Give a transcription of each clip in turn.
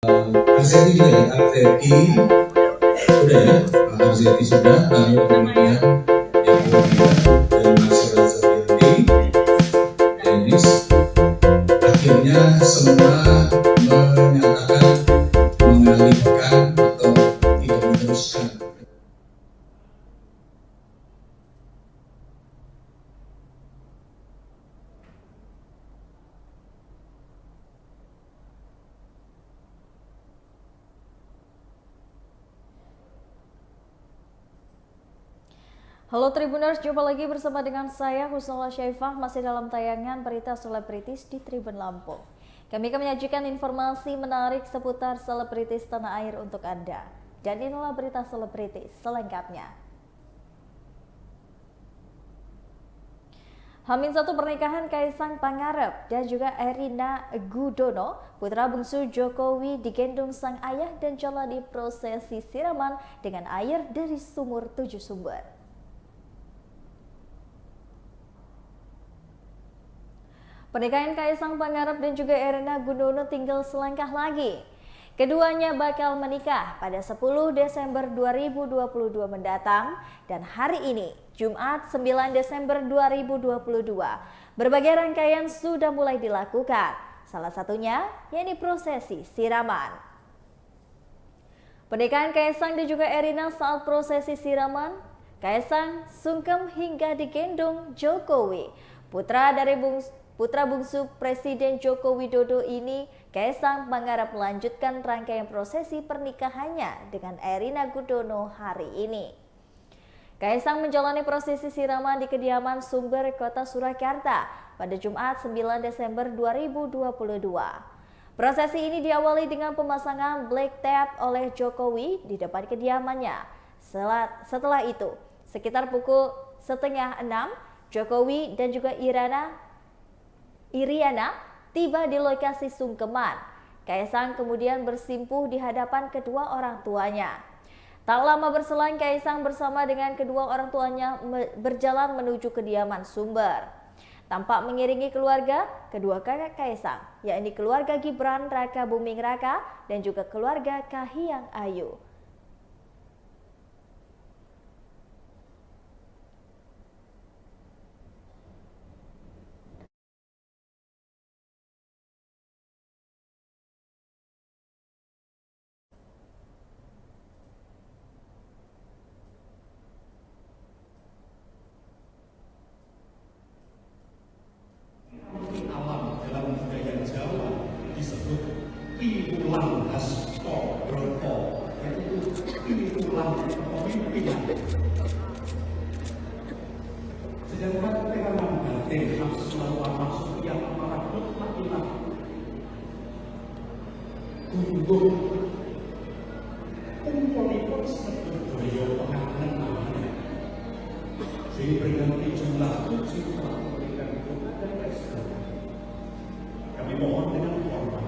Arzeti juga ya, Arzeti sudah ya, Arzeti sudah, lalu kemudian yang ketiga dari Marcella Zalianti, Dennis, akhirnya semua menyatakan mengalihkan atau tidak meneruskan. Halo Tribuners, jumpa lagi bersama dengan saya Husnul Syaifah, masih dalam tayangan berita selebritis di Tribun Lampung. Kami akan menyajikan informasi menarik seputar selebritis tanah air untuk Anda. Dan inilah berita selebritis selengkapnya. H-1 pernikahan Kaisang Pangarep dan juga Erina Gudono, putra bungsu Jokowi, digendong sang ayah dan jalani prosesi siraman dengan air dari sumur 7 sumber. Pernikahan Kaisang Pangarep dan juga Erina Gudono tinggal selangkah lagi. Keduanya bakal menikah pada 10 Desember 2022 mendatang dan hari ini, Jumat 9 Desember 2022, berbagai rangkaian sudah mulai dilakukan. Salah satunya yakni prosesi siraman. Pernikahan Kaisang dan juga Erina saat prosesi siraman, Kaisang sungkem hingga digendong Jokowi, Putra bungsu Presiden Joko Widodo ini. Kaisang Pangarep melanjutkan rangkaian prosesi pernikahannya dengan Erina Gudono hari ini. Kaisang menjalani prosesi siraman di kediaman Sumber, Kota Surakarta pada Jumat 9 Desember 2022. Prosesi ini diawali dengan pemasangan black tape oleh Jokowi di depan kediamannya. Setelah itu, sekitar pukul 5:30, Jokowi dan juga Iriana tiba di lokasi sungkeman. Kaisang kemudian bersimpuh di hadapan kedua orang tuanya. Tak lama berselang, Kaisang bersama dengan kedua orang tuanya berjalan menuju kediaman Sumber. Tampak mengiringi keluarga kedua kakak Kaisang, yakni keluarga Gibran Raka Buming Raka dan juga keluarga Kahiyang Ayu. Pikulan Hasto Broto, yaitu pikulan kepemimpinan. Sedangkan peranan batin Nafsu masuk yang amarah mutmainah tunggu umponipun sedaya pengantin namanya sehingga berganti jumlah 7 telah memberikan doa dan respon. Kami mohon dengan hormat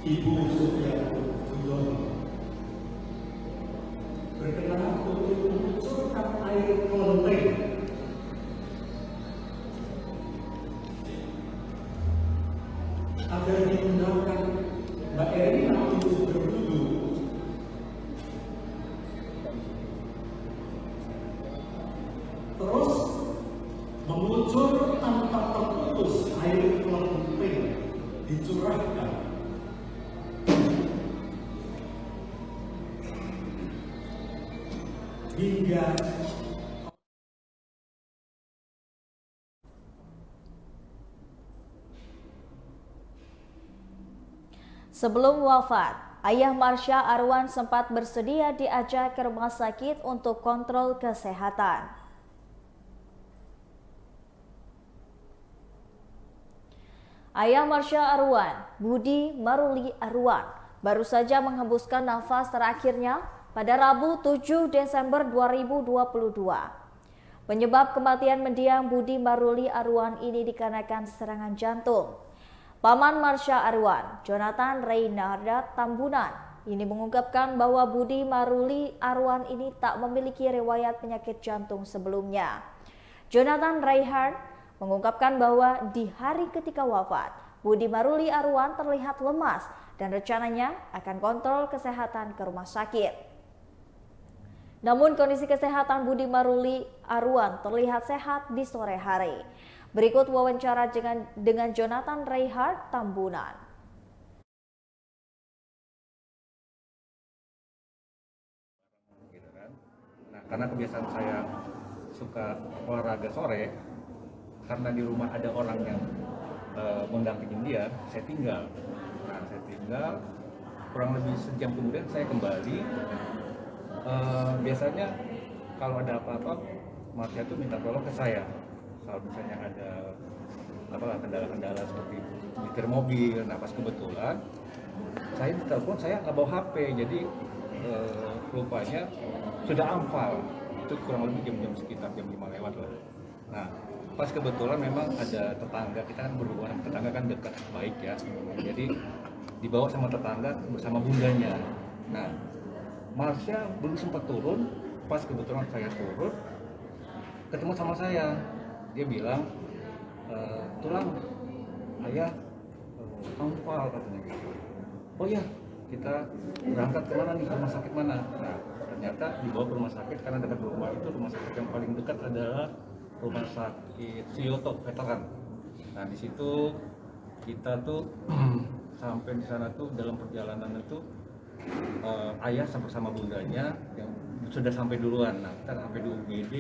Ibu Suryati Gudono berkenan untuk mengucurkan air kelenteng agar diundangkan Mbak Erina untuk berduduk. Terus mengucur tanpa terputus air kelenteng dicurahkan hingga Sebelum wafat, ayah Marsha Arwan sempat bersedia diajak ke rumah sakit untuk kontrol kesehatan. Ayah Marsha Arwan, Budi Maruli Arwan, baru saja menghembuskan nafas terakhirnya pada Rabu 7 Desember 2022. Penyebab kematian mendiang Budi Maruli Arwan ini dikarenakan serangan jantung. Paman Marsha Arwan, Jonathan Reynarda Tambunan, ini mengungkapkan bahwa Budi Maruli Arwan ini tak memiliki riwayat penyakit jantung sebelumnya. Jonathan Reinhardt mengungkapkan bahwa di hari ketika wafat, Budi Maruli Arwan terlihat lemas dan rencananya akan kontrol kesehatan ke rumah sakit. Namun kondisi kesehatan Budi Maruli Arwan terlihat sehat di sore hari. Berikut wawancara dengan Jonathan Reinhardt Tambunan. Nah, karena kebiasaan saya suka olahraga sore, karena di rumah ada orang yang mendampingin dia, saya tinggal. Nah, saya tinggal, kurang lebih sejam kemudian saya kembali. Biasanya kalau ada apa-apa, Marsha tuh minta tolong ke saya. Kalau misalnya ada kendala-kendala seperti nyetir mobil, nah pas kebetulan saya ditelepon, saya nggak bawa HP, jadi rupanya sudah amfal. Itu kurang lebih jam-jam sekitar jam 5 lewat lah. Nah, pas kebetulan memang ada tetangga, kita kan berhubungan, tetangga kan dekat baik ya. Jadi dibawa sama tetangga bersama bundanya. Nah, Marsha belum sempat turun, pas kebetulan saya turun, ketemu sama saya. Dia bilang, tulang ayah amfal katanya gitu. Oh iya, kita berangkat kemana nih, rumah sakit mana? Nah, ternyata dibawa ke rumah sakit karena dekat rumah itu rumah sakit yang paling dekat adalah rumah sakit Sioto Veteran. Nah di situ kita tuh sampai di sana tuh dalam perjalanan itu ayah bersama bundanya yang sudah sampai duluan. Nah kita sampai di UGD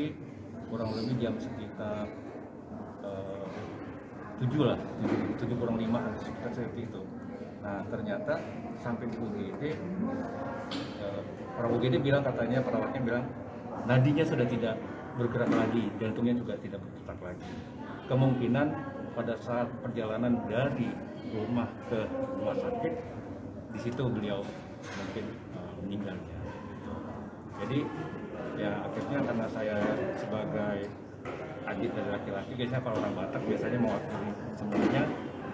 kurang lebih jam sekitar 7 lah, 7 kurang 5 sekitar seperti itu. Nah ternyata sampai di UGD orang UGD bilang, katanya perawatnya bilang nadinya sudah tidak bergerak lagi, jantungnya juga tidak berdetak lagi. Kemungkinan pada saat perjalanan dari rumah ke rumah sakit, di situ beliau mungkin meninggalnya. Jadi ya akhirnya karena saya sebagai adik dari laki-laki, biasanya kalau orang Batak biasanya mewakili semuanya,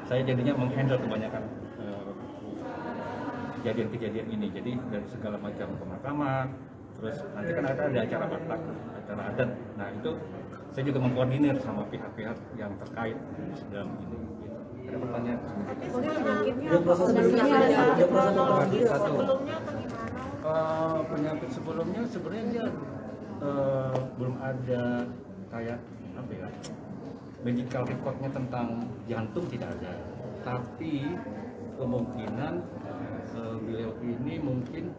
saya jadinya menghandle kebanyakan kejadian-kejadian ini. Jadi dari segala macam pemakaman, terus nanti kan ada acara Batak, acara adat. Nah itu saya juga mengkoordinir sama pihak-pihak yang terkait dalam ini. Gitu. Ada pertanyaan? Penyakit sebelumnya sebenarnya dia belum ada kayak apa ya, medical recordnya tentang jantung tidak ada. Tapi kemungkinan beliau ini mungkin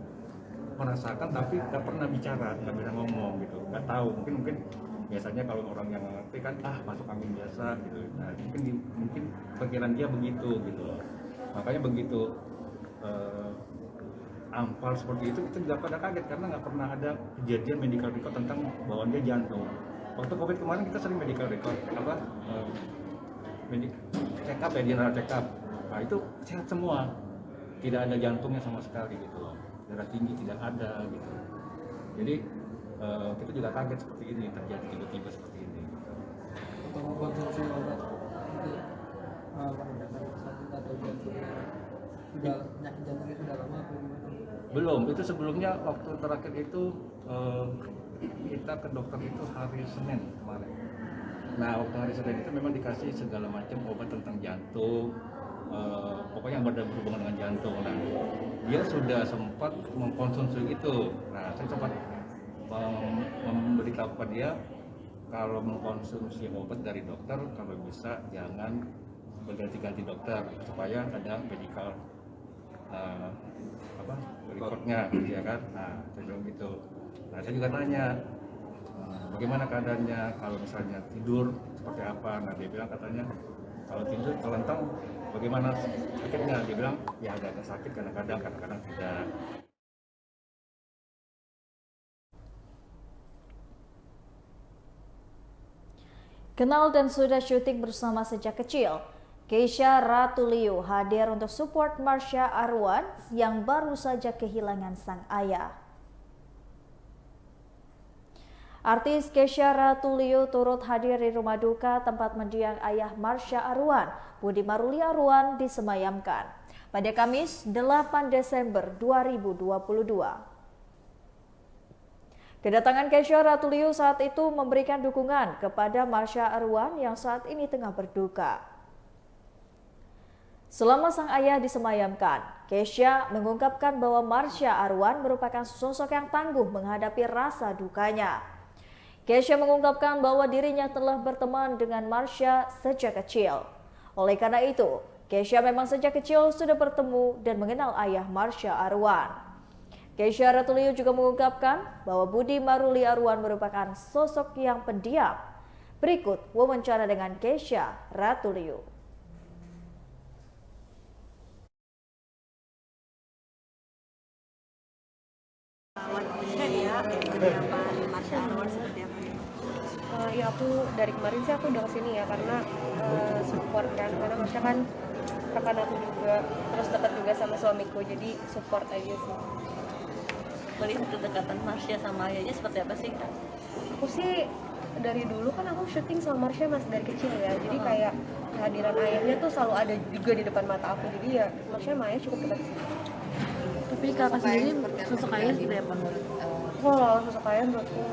merasakan tapi nggak pernah bicara, nggak pernah ngomong gitu, nggak tahu. Mungkin biasanya kalau orang yang ngerti kan masuk angin biasa gitu. Nah mungkin pikiran dia begitu gitu loh. Makanya begitu ampal seperti itu kita juga pada kaget karena nggak pernah ada kejadian medical record tentang bawaan dia jantung. Waktu COVID kemarin kita sering medical record check up ya, general check up. Nah itu sehat semua, tidak ada jantungnya sama sekali gitu loh, darah tinggi tidak ada gitu. Jadi kita juga kaget seperti ini terjadi tiba-tiba seperti ini. Untuk mengkonsumsi obat untuk meningkatkan sakit atau jantung, sudah penyakit jantung itu sudah lama atau gimana? Belum, itu sebelumnya waktu terakhir itu kita ke dokter itu hari Senin kemarin. Nah waktu hari Senin itu memang dikasih segala macam obat tentang jantung, pokoknya yang berhubungan dengan jantung. Nah dia sudah sempat mengkonsumsi itu. Nah saya sempat memberitahu kepada dia kalau mengkonsumsi obat dari dokter, kalau bisa jangan berganti-ganti dokter supaya ada medical recordnya, ya kan? Nah saya bilang gitu. Nah saya juga tanya bagaimana keadaannya, kalau misalnya tidur seperti apa. Nah dia bilang katanya kalau tidur telentang bagaimana sakitnya. Dia bilang ya agak sakit kadang-kadang tidak. Kenal dan sudah syuting bersama sejak kecil, Keisha Ratulio hadir untuk support Marsha Arwan yang baru saja kehilangan sang ayah. Artis Keisha Ratulio turut hadir di rumah duka tempat mendiang ayah Marsha Arwan, Budi Maruli Arwan, disemayamkan pada Kamis 8 Desember 2022. Kedatangan Keisha Ratulio saat itu memberikan dukungan kepada Marsha Arwan yang saat ini tengah berduka. Selama sang ayah disemayamkan, Kesha mengungkapkan bahwa Marsha Arwan merupakan sosok yang tangguh menghadapi rasa dukanya. Kesha mengungkapkan bahwa dirinya telah berteman dengan Marsha sejak kecil. Oleh karena itu, Kesha memang sejak kecil sudah bertemu dan mengenal ayah Marsha Arwan. Kesha Ratuliu juga mengungkapkan bahwa Budi Maruli Arwan merupakan sosok yang pendiam. Berikut wawancara dengan Kesha Ratuliu. Marsha Arwan seperti apa ya? Ya aku dari kemarin sih aku udah kesini ya karena support kan, karena Marsha kan rekan aku juga, terus dekat juga sama suamiku, jadi support aja sih. Melihat kedekatan Marsha sama ayahnya seperti apa sih? Aku sih dari dulu kan aku syuting sama Marsha mas dari kecil ya, jadi kayak kehadiran ayahnya tuh selalu ada juga di depan mata aku, jadi ya Marsha sama ayah cukup dekat sih. Tapi kakak sendiri sosok ayah seperti apa menurut? Kalau sosok ayah menurutku,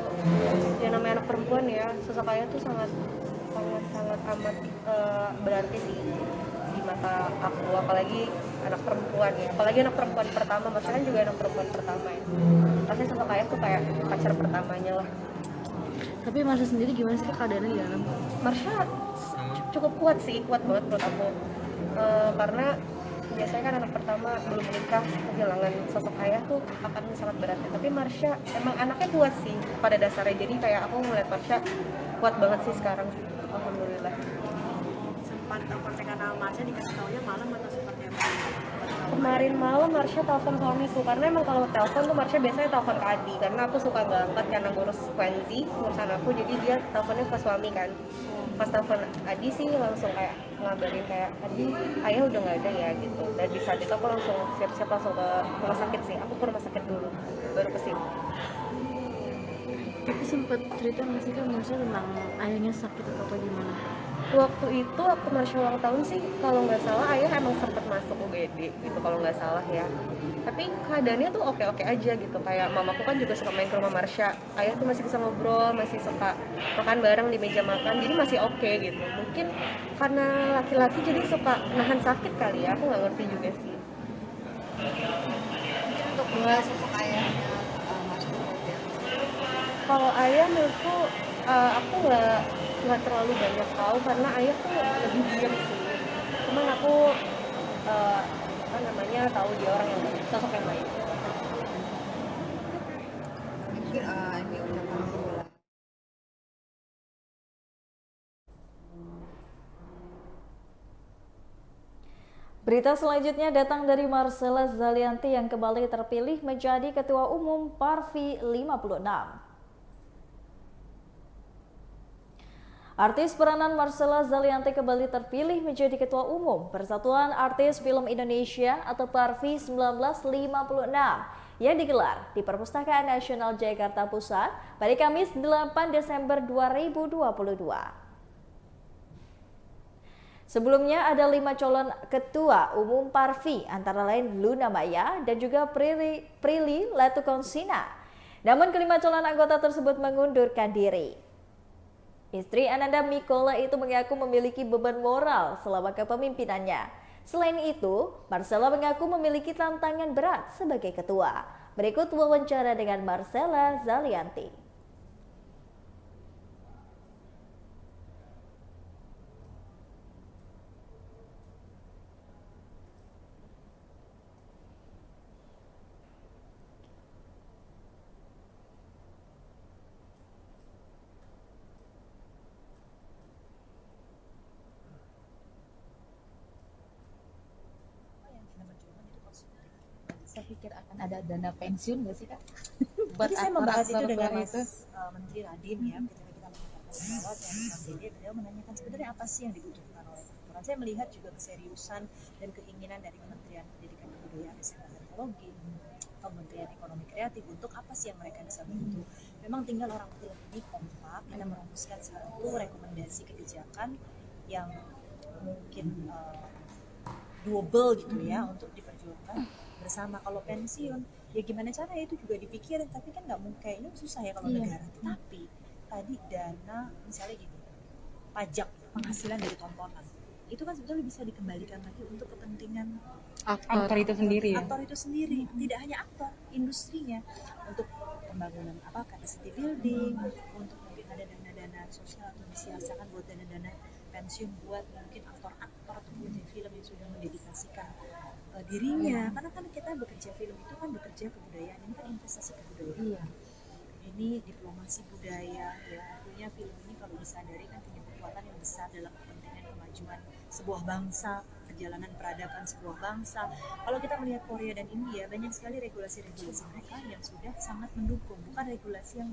ya namanya anak perempuan ya, sosok ayah tuh sangat amat berarti sih di mata aku, apalagi anak perempuan ya, apalagi anak perempuan pertama. Maksudnya kan juga anak perempuan pertama ya, pasti sosok ayah tuh kayak pacar pertamanya lah. Tapi Marsha sendiri gimana sih keadaannya di dalam? Marsha cukup kuat sih, kuat banget menurut aku. Karena biasanya kan anak pertama belum menikah, kehilangan sosok ayah tuh akan sangat berat. Tapi Marsha emang anaknya kuat sih pada dasarnya, jadi kayak aku ngeliat Marsha kuat banget sih sekarang, alhamdulillah. Sempat kontak sama Marsha dikasih taunya malam atau seperti apa? Kemarin malam Marsha telepon suamiku, karena emang kalau telepon tuh Marsha biasanya telepon ke Adi, karena aku suka nggak angkat karena ngurus Wendy, urusan aku, jadi dia teleponnya ke suami kan. Pas telepon Adi sih langsung kayak ngabarin kayak, Adi ayah udah nggak ada ya gitu. Dan di saat itu aku langsung siap-siap langsung ke rumah sakit sih, aku ke rumah sakit dulu baru kesini. Tapi sempat cerita nggak sih kan Marsha tentang ayahnya sakit atau apa gimana? Waktu itu waktu Marsha ulang tahun sih kalau nggak salah ayah emang sempat masuk UGD gitu kalau nggak salah ya, tapi keadaannya tuh oke-oke aja gitu. Kayak mamaku kan juga suka main ke rumah Marsha, ayah tuh masih bisa ngobrol, masih suka makan bareng di meja makan, jadi masih oke gitu. Mungkin karena laki-laki jadi suka nahan sakit kali ya, aku nggak ngerti juga sih. Mungkin untuk bahas sosok ayahnya Marsha seperti apa? Kalau ayah menurutku aku nggak terlalu banyak tahu karena ayah tuh lebih diam sih. Cuman aku apa namanya tahu dia orang yang baik, sosok yang baik. Mungkin ini ucapan bola. Berita selanjutnya datang dari Marcella Zalianty yang kembali terpilih menjadi Ketua Umum Parvi 56. Artis peranan Marcella Zalianty kembali terpilih menjadi Ketua Umum Persatuan Artis Film Indonesia atau Parvi 1956 yang digelar di Perpustakaan Nasional Jakarta Pusat pada Kamis 8 Desember 2022. Sebelumnya ada 5 calon Ketua Umum Parvi antara lain Luna Maya dan juga Prilly Latukonsina. Namun kelima calon anggota tersebut mengundurkan diri. Istri Ananda Mikola itu mengaku memiliki beban moral selama kepemimpinannya. Selain itu, Marcella mengaku memiliki tantangan berat sebagai ketua. Berikut wawancara dengan Marcella Zalianty. Saya pikir akan ada dana pensiun nggak sih Kak? Jadi saya membahas itu dengan itu. Menteri Nadiem ya, ketika kita mengatakan bahwa PSBB, beliau menanyakan sebenarnya apa sih yang dibutuhkan oleh peraturan. Saya melihat juga keseriusan dan keinginan dari Kementerian Pendidikan dan Kebudayaan dan Teknologi, Kementerian Ekonomi Kreatif untuk apa sih yang mereka bisa bantu. Memang tinggal orang tua ini kompak, kita merumuskan satu rekomendasi kebijakan yang mungkin doable gitu ya untuk diperjuangkan bersama. Kalau pensiun ya gimana cara itu juga dipikirin, tapi kan nggak mungkin, kayaknya susah ya kalau negara. Tapi tadi dana misalnya gini, pajak penghasilan dari tontonan itu kan sebetulnya bisa dikembalikan lagi untuk kepentingan Aktor itu sendiri ya. aktor itu sendiri, tidak hanya aktor, industrinya, untuk pembangunan capacity building, untuk mungkin ada dana-dana sosial atau disiasakan buat dana-dana pensiun buat mungkin aktor-aktor atau pembuat film yang sudah mendedikasikan dirinya, karena kan kita bekerja film itu kan bekerja kebudayaan, ini kan investasi kebudayaan, ini diplomasi budaya ya, artinya film ini kalau disadari kan punya kekuatan yang besar dalam kepentingan kemajuan sebuah bangsa, perjalanan peradaban sebuah bangsa. Kalau kita melihat Korea dan India, banyak sekali regulasi-regulasi mereka yang sudah sangat mendukung, bukan regulasi yang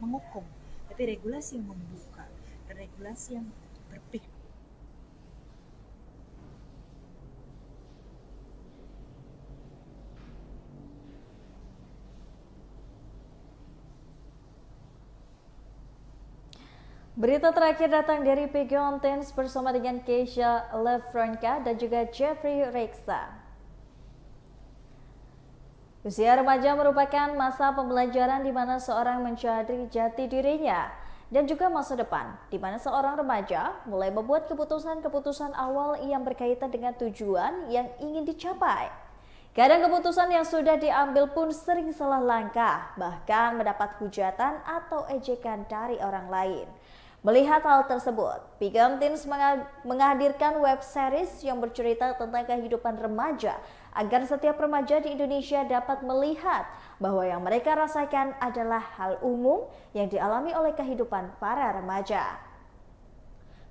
menghukum, tapi regulasi yang membuka dan regulasi yang berpihak. Berita terakhir datang dari Peggy Ontens bersama dengan Keisha Lefranca dan juga Jeffrey Reksa. Usia remaja merupakan masa pembelajaran di mana seorang mencari jati dirinya dan juga masa depan, di mana seorang remaja mulai membuat keputusan-keputusan awal yang berkaitan dengan tujuan yang ingin dicapai. Kadang keputusan yang sudah diambil pun sering salah langkah, bahkan mendapat hujatan atau ejekan dari orang lain. Melihat hal tersebut, Peggy Ontens menghadirkan web series yang bercerita tentang kehidupan remaja agar setiap remaja di Indonesia dapat melihat bahwa yang mereka rasakan adalah hal umum yang dialami oleh kehidupan para remaja.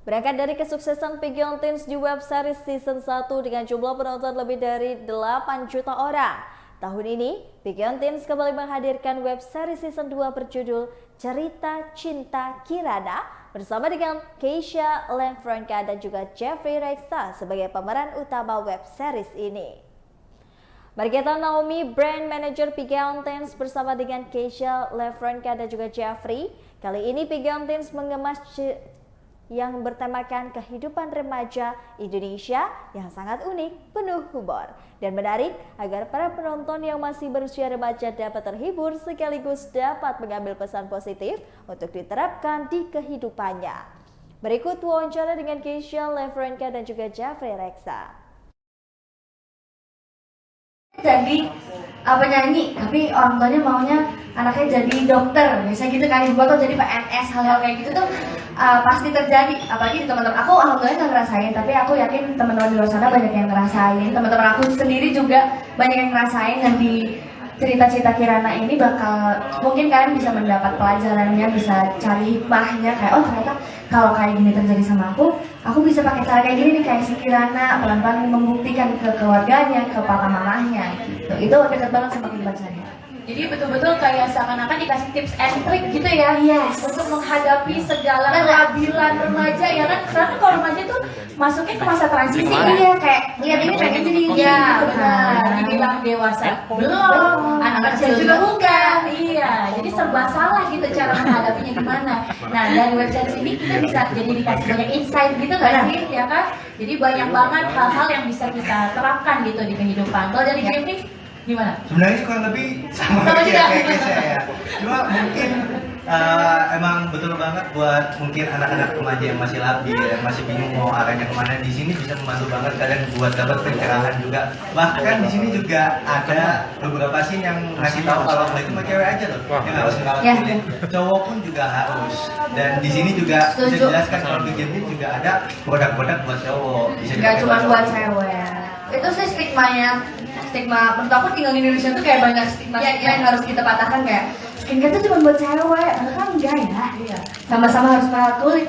Berangkat dari kesuksesan Peggy Ontens di web series season 1 dengan jumlah penonton lebih dari 8 juta orang, tahun ini Peggy Ontens kembali menghadirkan web series season 2 berjudul Cerita Cinta Kirana bersama dengan Keisha Lefranca dan juga Jeffrey Reksa sebagai pemeran utama web series ini. Marketa Naomi, brand manager Peggy Ontens bersama dengan Keisha Lefranca dan juga Jeffrey. Kali ini Peggy Ontens mengemas yang bertemakan kehidupan remaja Indonesia yang sangat unik, penuh humor, dan menarik agar para penonton yang masih berusia remaja dapat terhibur sekaligus dapat mengambil pesan positif untuk diterapkan di kehidupannya. Berikut wawancara dengan Keisha Lefranca dan juga Jeffrey Reksa. Jadi penyanyi, tapi orang tuanya maunya anaknya jadi dokter, biasanya gitu kan, ibu atau jadi PNS, hal-hal kayak gitu tuh pasti terjadi, apalagi di teman-teman aku. Alhamdulillah nggak ngerasain, tapi aku yakin teman-teman di luar sana banyak yang ngerasain, teman-teman aku sendiri juga banyak yang ngerasain. Dan di cerita-cerita Kirana ini bakal mungkin kalian bisa mendapat pelajarannya, bisa cari hikmahnya, kayak oh ternyata kalau kayak gini terjadi sama aku bisa pakai cara kayak gini nih, kayak si Kirana pelan-pelan membuktikan ke keluarganya, ke papa mamahnya gitu. Itu dekat banget sama kehidupan saya. Jadi betul-betul kayak seakan-akan dikasih tips and trick gitu ya, Yes. untuk menghadapi segala kelabilan remaja ya kan. Karena kalau remaja tuh masuknya ke masa transisi ya. Iya, kayak lihat ini pengen jadi Ya benar, dibilang dewasa belum, anak kecil juga bukan. Iya, jadi serba salah gitu cara menghadapinya gimana. Nah dari web series ini kita bisa jadi dikasih banyak insight gitu nggak sih, ya kan? Jadi banyak banget hal-hal yang bisa kita terapkan gitu di kehidupan. Kalau dari Jeffrey gimana? Sebenarnya kurang lebih sama kayak saya ya. Cuma mungkin emang betul banget buat mungkin anak-anak remaja yang masih labil, yang masih bingung mau arahnya kemana. Di sini bisa membantu banget kalian buat dapat pencerahan juga. Bahkan di sini juga ada beberapa scene yang ngasih tahu kalau itu mah cewek aja loh, yang harus kenal kulit. Cowok pun juga harus. Dan di sini juga bisa dijelaskan kalau di game ini juga ada produk-produk buat cowok. Gak cuma buat cewek. Itu sih stigma menurut aku tinggal di Indonesia tuh kayak banyak stigma yang harus kita patahkan, kayak skincare tuh cuma buat cewek, kan enggak ya? Iya. Sama-sama harus merawat kulit.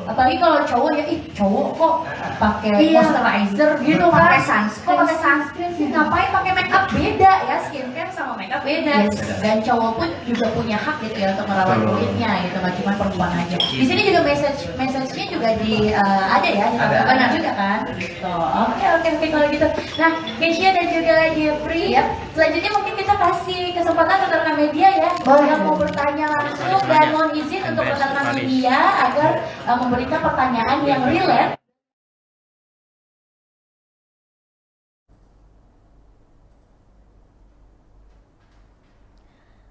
Apalagi kalau cowok ya, cowok kok pakai moisturizer gitu kan, pakai sunscreen. Kok pakai sunscreen sih, ngapain pakai makeup? Beda ya, skincare sama makeup beda. Dan cowok pun juga punya hak gitu ya untuk merawat kulitnya gitu, nggak cuma perempuan aja. Di sini juga message-nya juga ada ya, benar juga kan? Gitu. Oke kalau gitu. Nah, Keisha dan juga Jeffrey, selanjutnya mungkin kita kasih kesempatan untuk rekan media ya, yang mau bertanya langsung, dan mohon izin untuk rekan media agar memberikan pertanyaan yang relate.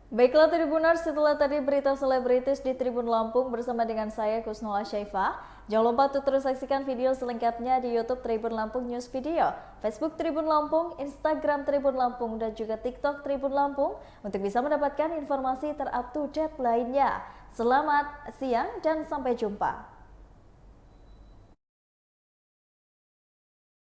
Baiklah Tribuners, setelah tadi berita selebritis di Tribun Lampung bersama dengan saya Kusnola Syaifa. Jangan lupa untuk terus saksikan video selengkapnya di YouTube Tribun Lampung News Video, Facebook Tribun Lampung, Instagram Tribun Lampung, dan juga TikTok Tribun Lampung untuk bisa mendapatkan informasi ter-up-to-date lainnya. Selamat siang dan sampai jumpa.